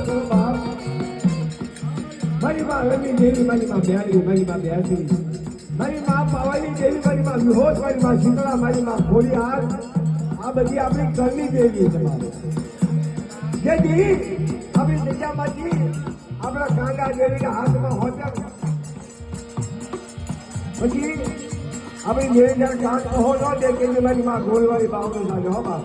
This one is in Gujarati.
કરો બાપ. મારી માં રમી દેવી, મારી માં બેહાડી, મારી માં બેહાડી, મારી માં પાવાની દેવી, મારી માં વિહોત, મારી માં શીતળા, મારી માં ખોડિયાર. આ બધી આપણી ઘરની દેવી છે મારે. જેથી આપણી જગ્યામાંથી આપણા કાંગા દેવીના હાથમાં હોતા પછી આપણી દેવી જયારે કાંક કહો ન દે કે મારી માં ગોળવાળી બાવનો સાજો હો બાપ.